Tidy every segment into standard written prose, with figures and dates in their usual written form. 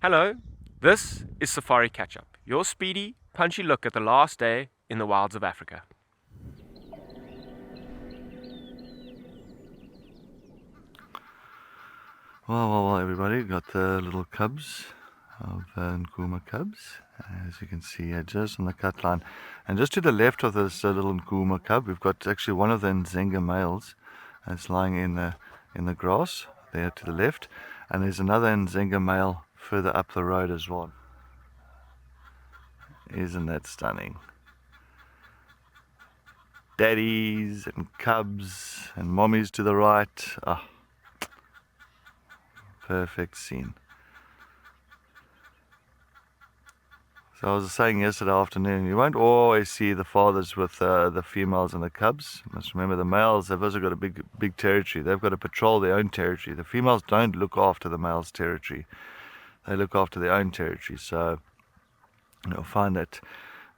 Hello, this is Safari Catch Up, your speedy, punchy look at the last day in the wilds of Africa. Well, everybody, got the little cubs of Nkuma cubs, as you can see here, just on the cut line. And just to the left of this little Nkuma cub, we've got actually one of the Nzenga males that's lying in the grass there to the left, and there's another Nzenga male further up the road as well. Isn't that stunning? Daddies and cubs and mommies to the right. Ah, perfect scene. So I was saying yesterday afternoon, you won't always see the fathers with the females and the cubs. You must remember the males have also got a big territory. They've got to patrol their own territory. The females don't look after the male's territory. They look after their own territory. So you'll find that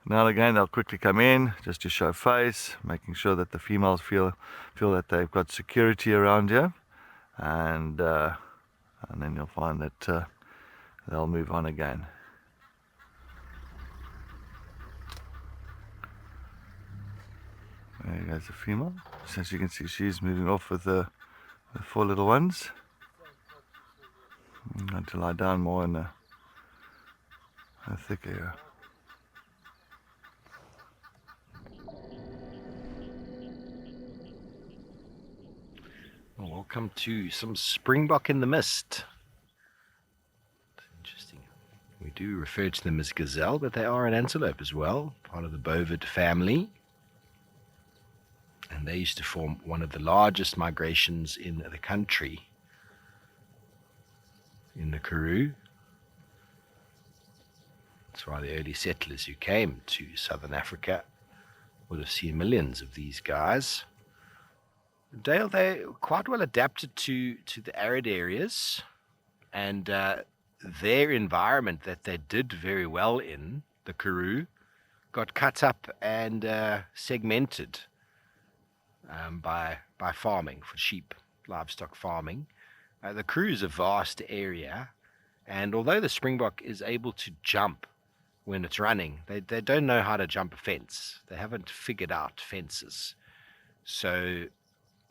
now and again they'll quickly come in just to show face, making sure that the females feel that they've got security around you, and then you'll find that they'll move on again. There goes the female. So as you can see, she's moving off with the 4 little ones. I'm going to lie down more in a thick area. Well, welcome to some springbok in the mist. Interesting. We do refer to them as gazelle, but they are an antelope as well, part of the bovid family. And they used to form one of the largest migrations in the country, in the Karoo. That's why the early settlers who came to southern Africa would have seen millions of these guys. Dale, they're quite well adapted to the arid areas, and their environment that they did very well in, the Karoo, got cut up and segmented by farming for sheep, livestock farming. The Karoo is a vast area, and although the springbok is able to jump when it's running, they don't know how to jump a fence. They haven't figured out fences. So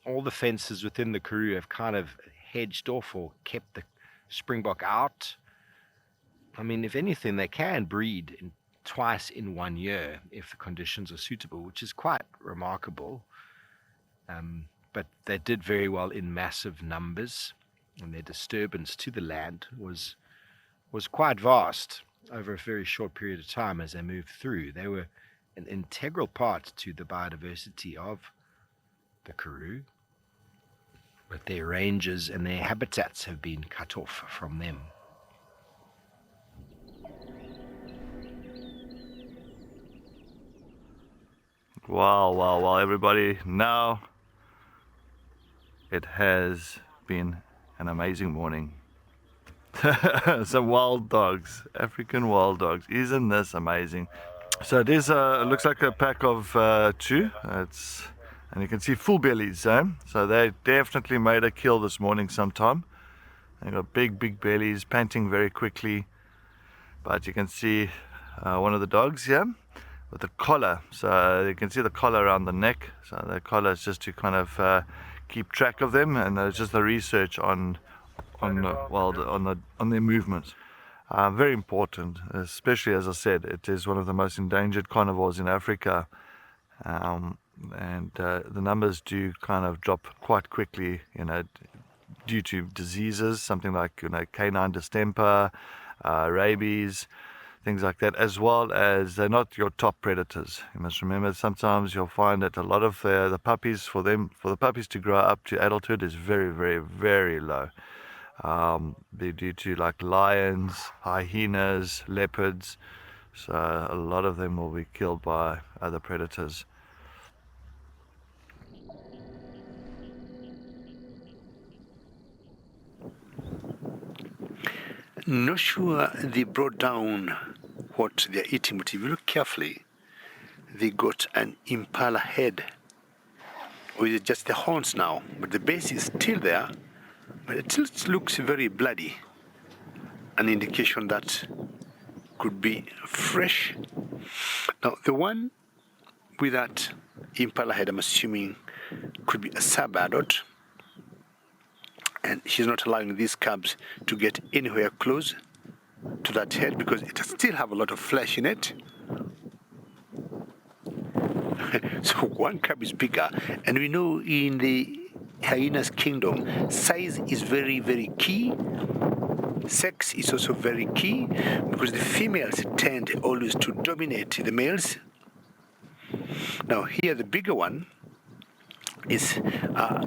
all the fences within the Karoo have kind of hedged off or kept the springbok out. I mean, if anything, they can breed twice in 1 year if the conditions are suitable, which is quite remarkable. But they did very well in massive numbers, and their disturbance to the land was quite vast over a very short period of time as they moved through. They were an integral part to the biodiversity of the Karoo, but their ranges and their habitats have been cut off from them. Wow, everybody. Now it has been an amazing morning. Some wild dogs, African wild dogs. Isn't this amazing? So it is looks like a pack of 2. And you can see full bellies, so they definitely made a kill this morning sometime. They got big bellies, panting very quickly. But you can see one of the dogs here with the collar. So you can see the collar around the neck. So the collar is just to kind of keep track of them, and there's just the research on their movements. Very important, especially as I said, it is one of the most endangered carnivores in Africa. And the numbers do kind of drop quite quickly, due to diseases, something like canine distemper, rabies, things like that, as well as they're not your top predators. You must remember, sometimes you'll find that a lot of the puppies, for the puppies to grow up to adulthood is very, very, very low. Due to like lions, hyenas, leopards, so a lot of them will be killed by other predators. Not sure they brought down what they're eating, but if you look carefully, they got an impala head, or is it just the horns now? But the base is still there, but it still looks very bloody. an indication that could be fresh. Now, the one with that impala head, I'm assuming, could be a sub adult, and she's not allowing these cubs to get anywhere close to that head because it still have a lot of flesh in it. So one cub is bigger, and we know in the hyena's kingdom, size is very, very key. Sex is also very key because the females tend always to dominate the males. Now here the bigger one is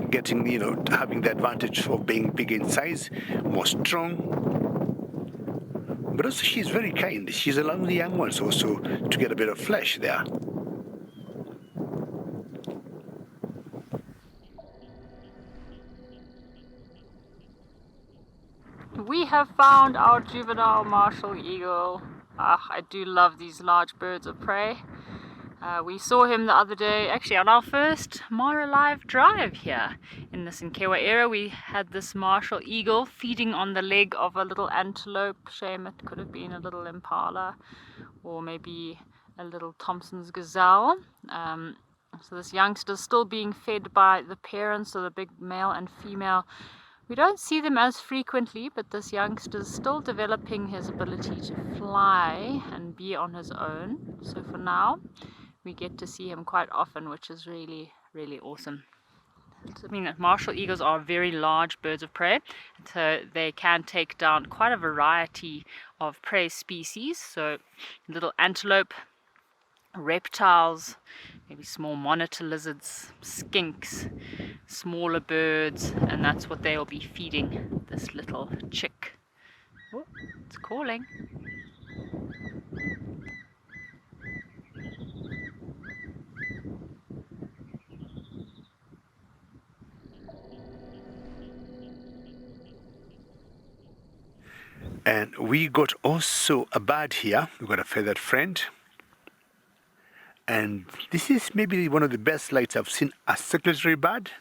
getting, having the advantage of being bigger in size, more strong. But also she's very kind. She's allowing the young ones also to get a bit of flesh there. We have found our juvenile martial eagle. I do love these large birds of prey. We saw him the other day, actually on our first SafariLIVE drive here in the Sinkewa area. We had this martial eagle feeding on the leg of a little antelope. Shame it could have been a little impala or maybe a little Thompson's gazelle. So this youngster is still being fed by the parents, so the big male and female. We don't see them as frequently, but this youngster is still developing his ability to fly and be on his own. So for now, we get to see him quite often, which is really, really awesome. I mean, martial eagles are very large birds of prey, so they can take down quite a variety of prey species. So little antelope, reptiles, maybe small monitor lizards, skinks, smaller birds, and that's what they will be feeding this little chick. Oh, it's calling. And we got also a bird here. We got a feathered friend. And this is maybe one of the best lights I've seen, a secretary bird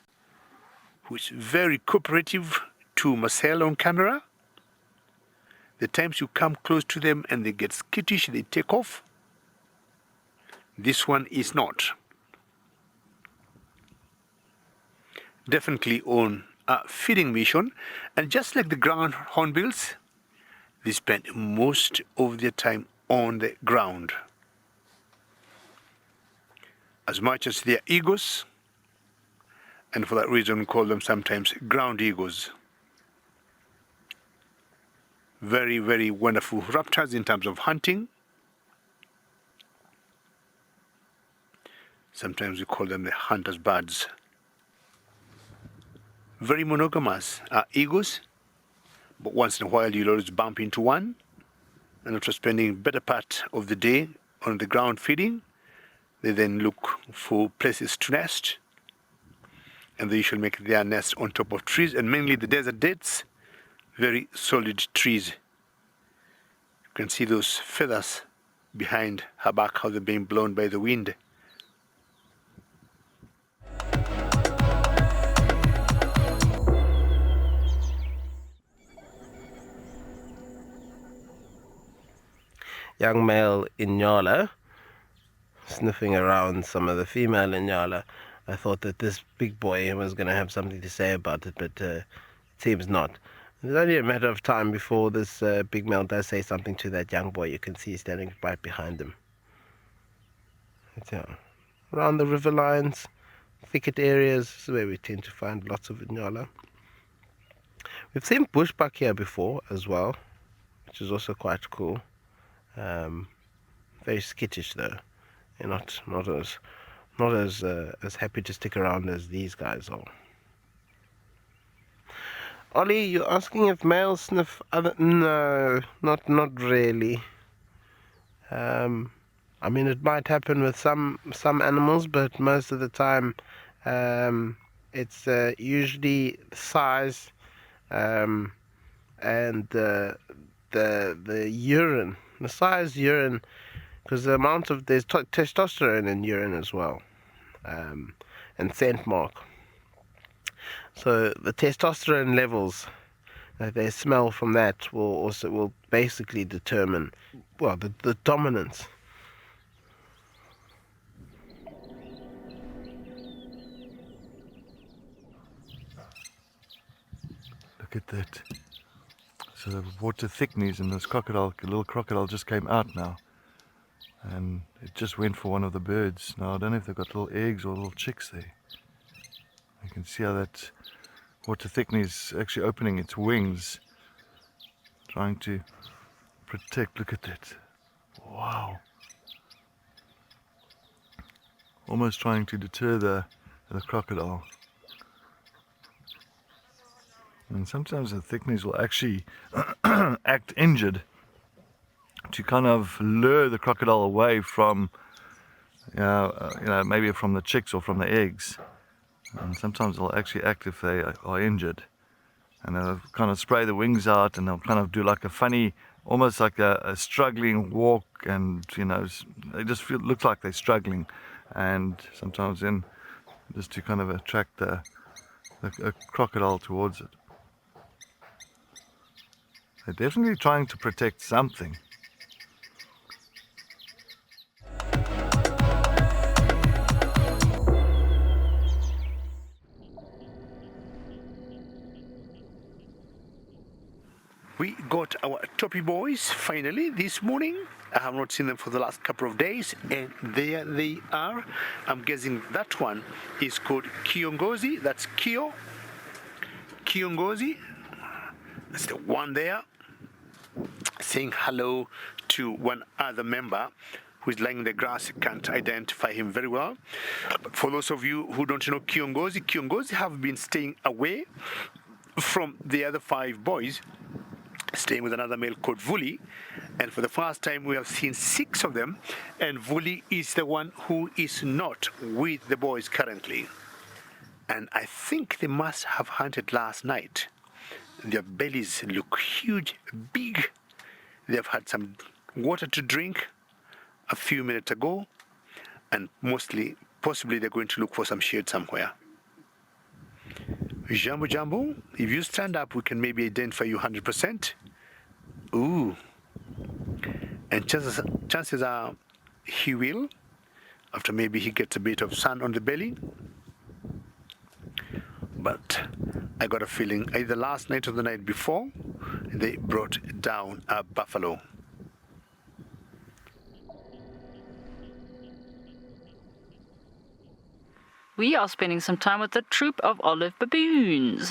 who is very cooperative to Marcel on camera. The times you come close to them and they get skittish, they take off. This one is not. Definitely on a feeding mission. And just like the ground hornbills, they spend most of their time on the ground. As much as they are eagles, and for that reason we call them sometimes ground eagles. Very, very wonderful raptors in terms of hunting. Sometimes we call them the hunter's birds. Very monogamous eagles, but once in a while you'll always bump into one, and after spending better part of the day on the ground feeding, they then look for places to nest, and they usually make their nest on top of trees, and mainly the desert dates, very solid trees. You can see those feathers behind her back, how they're being blown by the wind. Young male Inyala sniffing around some of the female Inyala. I thought that this big boy was going to have something to say about it, but it seems not. It's only a matter of time before this big male does say something to that young boy. You can see he's standing right behind him. So, around the river lines, thicket areas, is where we tend to find lots of Inyala. We've seen bushbuck here before as well, which is also quite cool. Very skittish though. They're not as happy to stick around as these guys are. Ollie, you're asking if males sniff other? No, not really. I mean, it might happen with some animals, but most of the time, it's usually size, and the urine, the size, urine. Because the amount of, there's testosterone in urine as well, and scent mark. So the testosterone levels their smell from that will basically determine, well, the dominance. Look at that. So the water thickens and this little crocodile just came out now. And it just went for one of the birds. Now I don't know if they've got little eggs or little chicks there. You can see how that water thickener is actually opening its wings, trying to protect. Look at that. Wow. Almost trying to deter the crocodile. And sometimes the thickeners will actually act injured to kind of lure the crocodile away from, maybe from the chicks or from the eggs. And sometimes they'll actually act if they are injured. And they'll kind of spray the wings out, and they'll kind of do like a funny, almost like a struggling walk, and they just look like they're struggling. And sometimes then, just to kind of attract a crocodile towards it. They're definitely trying to protect something. We got our Topi boys finally this morning. I have not seen them for the last couple of days, and there they are. I'm guessing that one is called Kiongozi. That's Kiongozi. That's the one there, saying hello to one other member who is lying in the grass. You can't identify him very well. But for those of you who don't know Kiongozi have been staying away from the other 5 boys, staying with another male called Vuli, and for the first time we have seen 6 of them, and Vuli is the one who is not with the boys currently. And I think they must have hunted last night. Their bellies look huge, big. They've had some water to drink a few minutes ago, and possibly they're going to look for some shade somewhere. Jambo, if you stand up, we can maybe identify you 100%. Ooh. And chances are he will, after maybe he gets a bit of sun on the belly. But I got a feeling either last night or the night before, they brought down a buffalo. We are spending some time with a troop of olive baboons.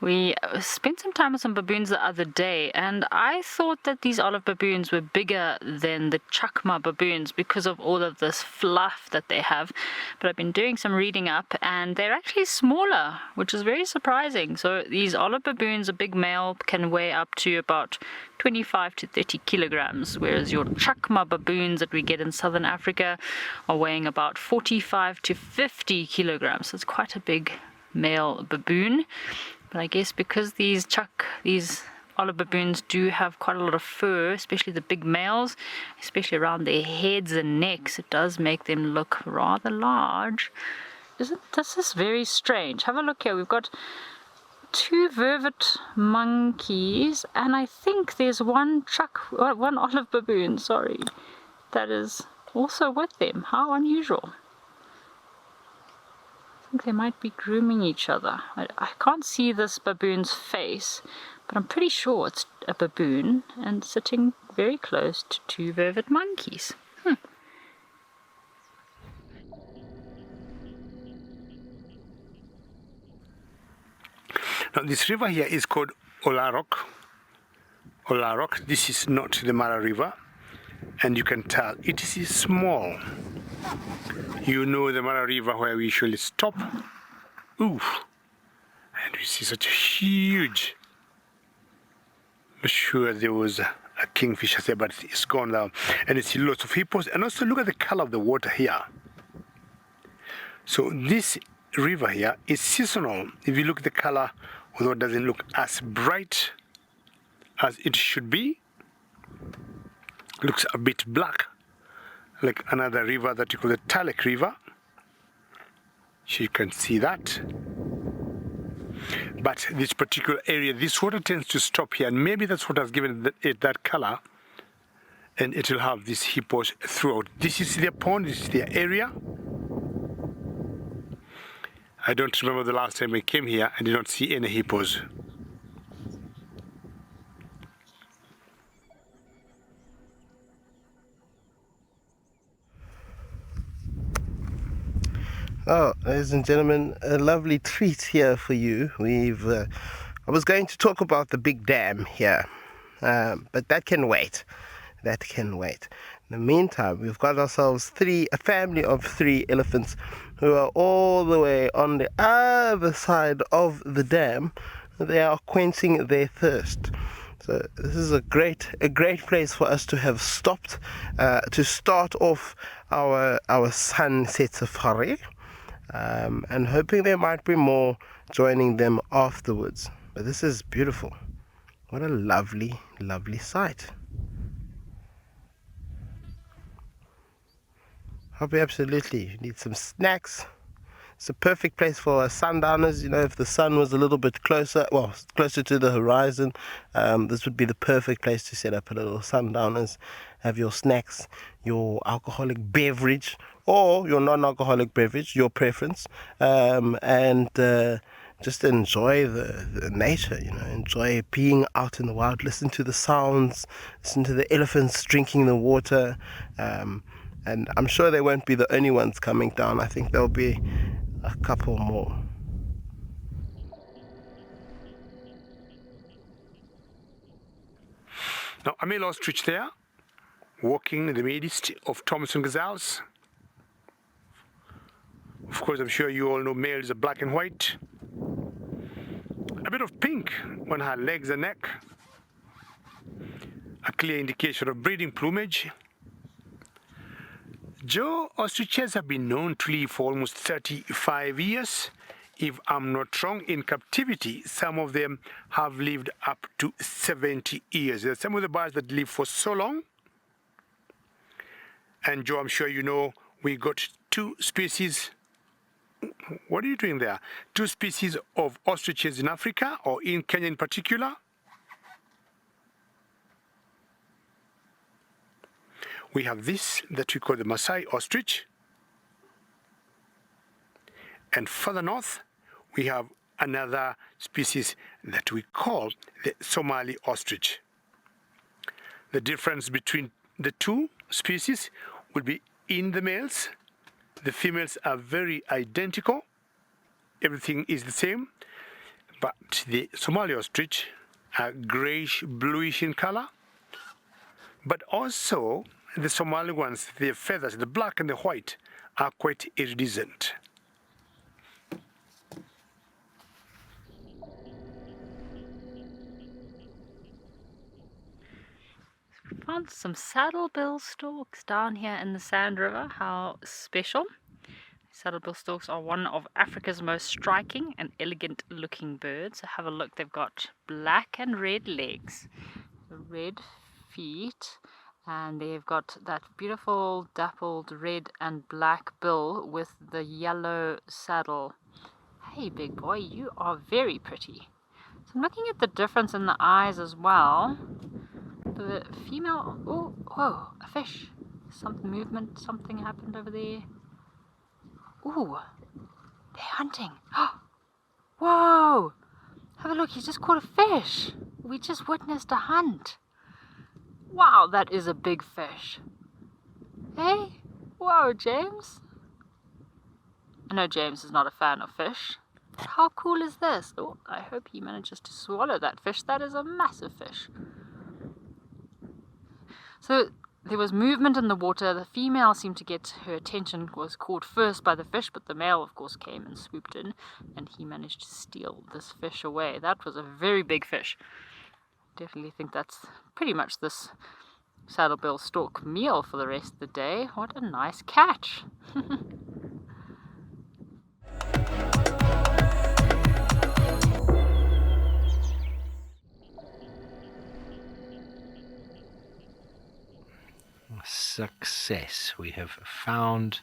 We spent some time with some baboons the other day, and I thought that these olive baboons were bigger than the chakma baboons because of all of this fluff that they have. But I've been doing some reading up, and they're actually smaller, which is very surprising. So these olive baboons, a big male, can weigh up to about 25 to 30 kilograms, whereas your chakma baboons that we get in southern Africa are weighing about 45 to 50 kilograms. So it's quite a big male baboon. But I guess because these olive baboons do have quite a lot of fur, especially the big males, especially around their heads and necks, it does make them look rather large. This is very strange. Have a look here. We've got 2 vervet monkeys, and I think there's one olive baboon, that is also with them. How unusual. I think they might be grooming each other. I can't see this baboon's face, but I'm pretty sure it's a baboon and sitting very close to 2 vervet monkeys. Now this river here is called Olarok. This is not the Mara River, and you can tell it is small. You know the Mara River where we usually stop. Oof. And we see such a huge. I'm sure there was a kingfisher there, but it's gone now. And you see lots of hippos. And also look at the color of the water here. So this river here is seasonal. If you look at the color, although it doesn't look as bright as it should be, looks a bit black, like another river that you call the Talek River. So you can see that. But this particular area, this water tends to stop here, and maybe that's what has given it that color. And it will have these hippos throughout. This is their pond, this is their area. I don't remember the last time I came here. I did not see any hippos. Oh, ladies and gentlemen, a lovely treat here for you. I was going to talk about the big dam here, but that can wait. That can wait. In the meantime, we've got ourselves a family of 3 elephants who are all the way on the other side of the dam. They are quenching their thirst. So this is a great place for us to have stopped to start off our sunset safari, and hoping there might be more joining them afterwards. But this is beautiful. What a lovely sight. Hoppy, absolutely. You need some snacks. It's a perfect place for sundowners. You know, if the sun was a little bit closer to the horizon, this would be the perfect place to set up a little sundowners. Have your snacks, your alcoholic beverage, or your non-alcoholic beverage, your preference, and just enjoy the nature, you know, enjoy being out in the wild, listen to the sounds, listen to the elephants drinking the water, and I'm sure they won't be the only ones coming down. I think there'll be a couple more. Now, a male ostrich there, walking in the midst of Thompson gazelles. Of course, I'm sure you all know males are black and white. A bit of pink on her legs and neck. A clear indication of breeding plumage. Joe ostriches have been known to live for almost 35 years. If I'm not wrong, in captivity, some of them have lived up to 70 years. There are some of the birds that live for so long. And Joe, I'm sure you know, we got 2 species. What are you doing there? 2 species of ostriches in Africa, or in Kenya in particular. We have this that we call the Masai ostrich. And further north, we have another species that we call the Somali ostrich. The difference between the 2 species would be in the males. The females are very identical. Everything is the same. But the Somali ostrich are grayish, bluish in color. But also, the Somali ones, their feathers, the black and the white, are quite iridescent. We found some saddlebill storks down here in the Sand River. How special. Saddlebill storks are one of Africa's most striking and elegant looking birds. So have a look, they've got black and red legs, red feet, and they've got that beautiful dappled red and black bill with the yellow saddle. Hey big boy, you are very pretty. So I'm looking at the difference in the eyes as well. The female, oh, whoa, a fish. Something movement, something happened over there. Ooh, they're hunting. Whoa, have a look, he's just caught a fish. We just witnessed a hunt. Wow, that is a big fish. Hey, whoa, James. I know James is not a fan of fish. But how cool is this? Oh, I hope he manages to swallow that fish. That is a massive fish. So there was movement in the water. The female seemed to get her attention, was caught first by the fish, but the male, of course, came and swooped in, and he managed to steal this fish away. That was a very big fish. Definitely think that's pretty much this saddlebill stork meal for the rest of the day. What a nice catch. Success. We have found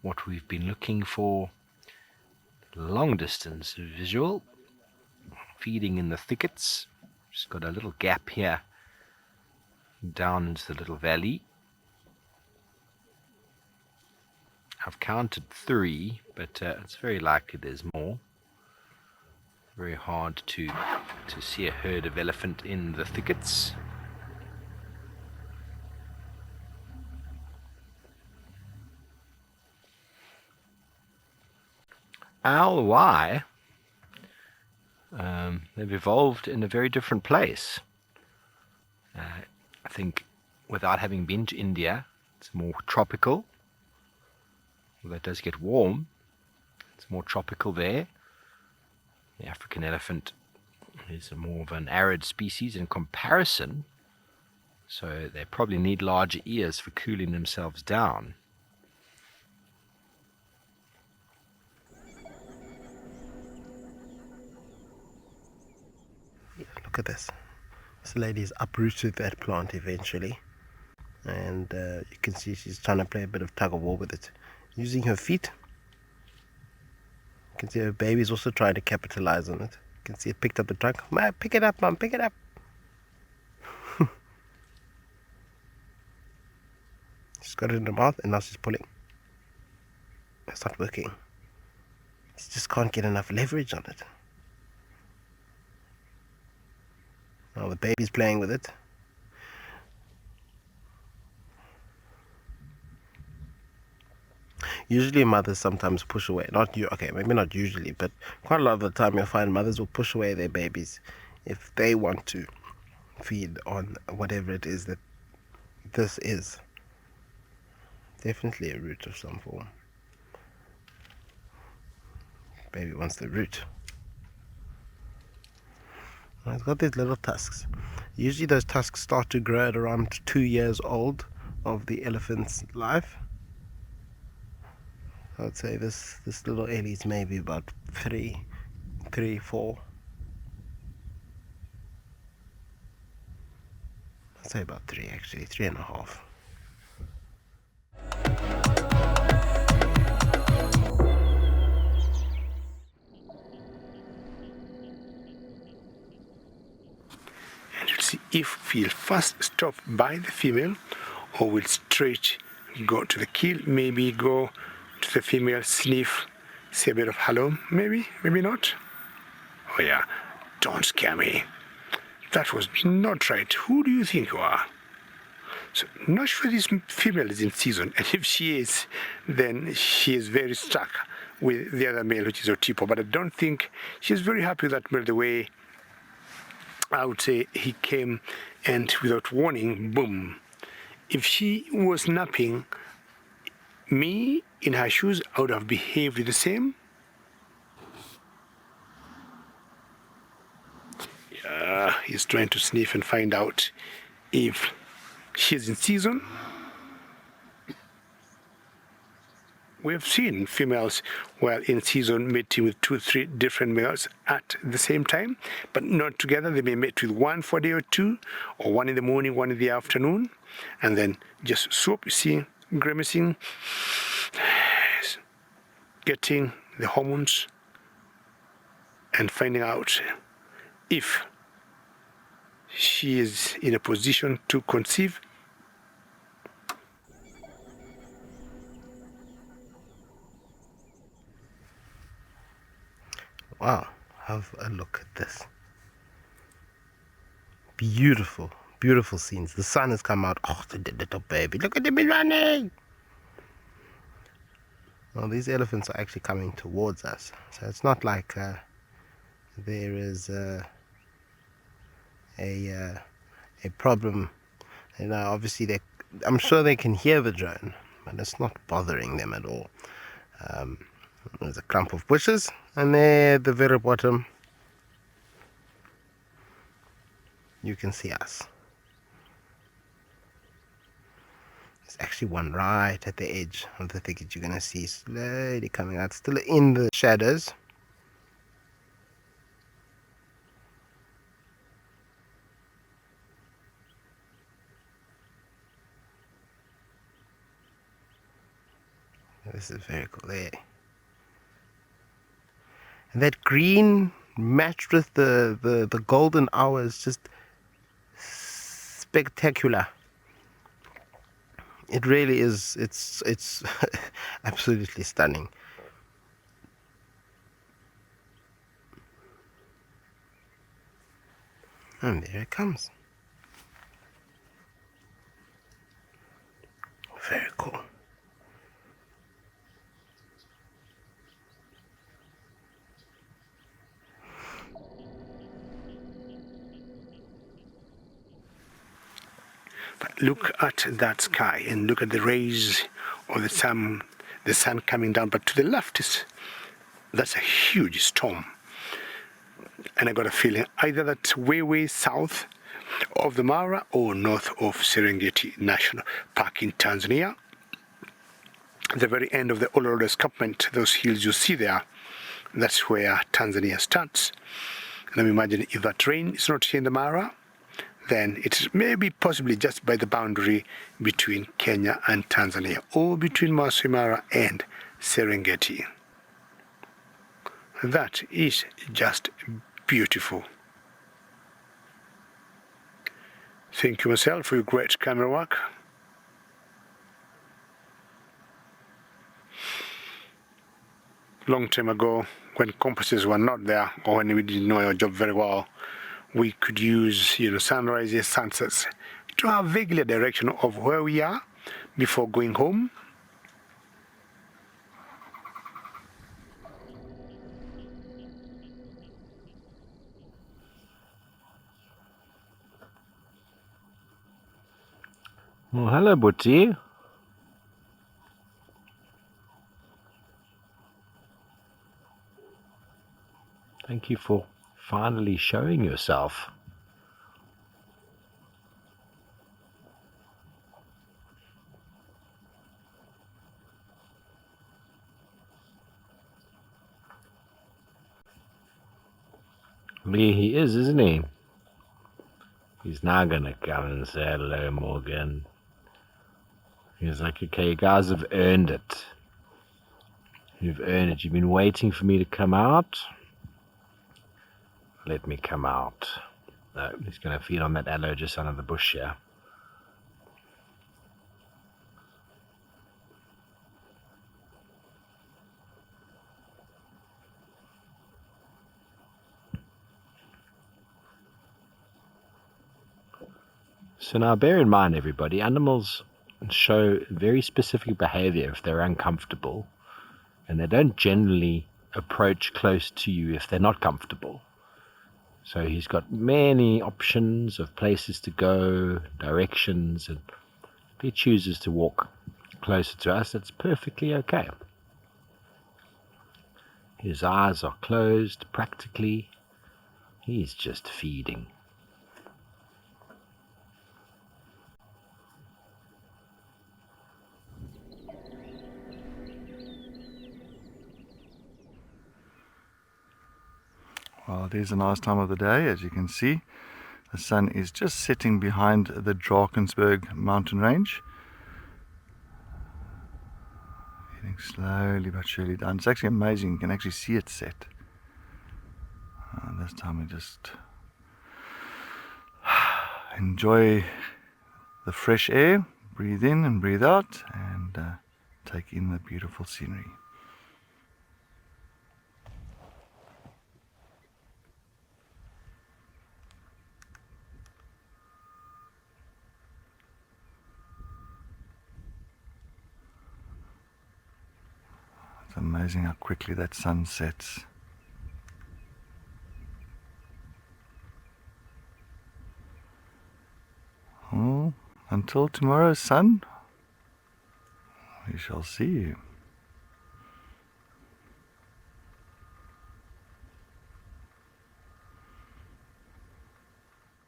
what we've been looking for. Long distance visual feeding in the thickets. Just got a little gap here down into the little valley. I've counted 3, but it's very likely there's more. Very hard to see a herd of elephant in the thickets. Owl Y, they've evolved in a very different place. I think without having been to India, it's more tropical. Although it does get warm, it's more tropical there. The African elephant is more of an arid species in comparison, so they probably need larger ears for cooling themselves down. Look at this. This lady's uprooted that plant eventually, and you can see she's trying to play a bit of tug of war with it using her feet. You can see her baby's also trying to capitalize on it. You can see it picked up the trunk. Mom, pick it up, Mom, pick it up. She's got it in her mouth and now she's pulling. It's not working. She just can't get enough leverage on it. Now the baby's playing with it. Usually mothers sometimes push away. Not you, okay, maybe not usually, but quite a lot of the time you'll find mothers will push away their babies if they want to feed on whatever it is that this is. Definitely a root of some form. Baby wants the root. Now it's got these little tusks. Usually those tusks start to grow at around 2 years old of the elephant's life. I would say this little Ellie's maybe about 3, 4. I'd say about 3 actually, 3.5. And you'll see if we'll first stop by the female or we'll straight go to the kill, maybe go to the female, sniff, say a bit of hello, maybe not. Oh yeah, don't scare me. That was not right. Who do you think you are? So, not sure this female is in season, and if she is, then she is very stuck with the other male, which is Chitwa. But I don't think she's very happy with that male, the way I would say he came and without warning, boom. If she was napping, me in her shoes, I would have behaved the same. Yeah, he's trying to sniff and find out if she's in season. We've seen females while in season mating with 2 or 3 different males at the same time, but not together. They may mate with one for a day or two, or one in the morning, one in the afternoon, and then just swoop, you see, grimacing, getting the hormones and finding out if she is in a position to conceive. Wow, have a look at this. Beautiful, beautiful scenes. The sun has come out. Oh, the little baby. Look at him running. Well, these elephants are actually coming towards us. So it's not like there is a problem. You know, obviously I'm sure they can hear the drone, but it's not bothering them at all. There's a clump of bushes, and there at the very bottom you can see us. There's actually one right at the edge of the thicket. You're going to see slowly coming out, still in the shadows. This is very cool there. And that green matched with the golden hour is just spectacular. It really is. It's absolutely stunning. And there it comes. Very cool. But look at that sky and look at the rays of the sun coming down. But to the left that's a huge storm. And I got a feeling either that's way south of the Mara or north of Serengeti National Park in Tanzania. At the very end of the Uluru escarpment, those hills you see there, that's where Tanzania starts. And I'm imagining if that rain is not here in the Mara, then it's maybe possibly just by the boundary between Kenya and Tanzania, or between Masai Mara and Serengeti. That is just beautiful. Thank you, Marcel, for your great camera work. Long time ago, when compasses were not there, or when we didn't know our job very well, we could use, sunrises, sunsets to have vaguely a direction of where we are before going home. Well, hello, Butti. Thank you for finally showing yourself. There he is, isn't he? He's now gonna come and say hello, Morgan. He's like, okay, you guys have earned it. You've earned it. You've been waiting for me to come out. Let me come out. No, he's going to feed on that aloe just under the bush here. So now bear in mind, everybody, animals show very specific behavior if they're uncomfortable, and they don't generally approach close to you if they're not comfortable. So he's got many options of places to go, directions, and if he chooses to walk closer to us, that's perfectly okay. His eyes are closed practically. He's just feeding. Well, it is a nice time of the day, as you can see. The sun is just setting behind the Drakensberg mountain range. Getting slowly but surely down. It's actually amazing, you can actually see it set. This time we just enjoy the fresh air, breathe in and breathe out, and take in the beautiful scenery. It's amazing how quickly that sun sets. Oh, until tomorrow's sun, we shall see you.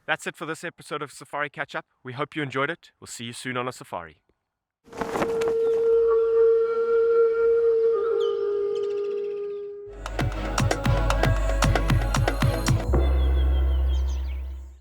That's it for this episode of Safari Catch Up. We hope you enjoyed it. We'll see you soon on a safari.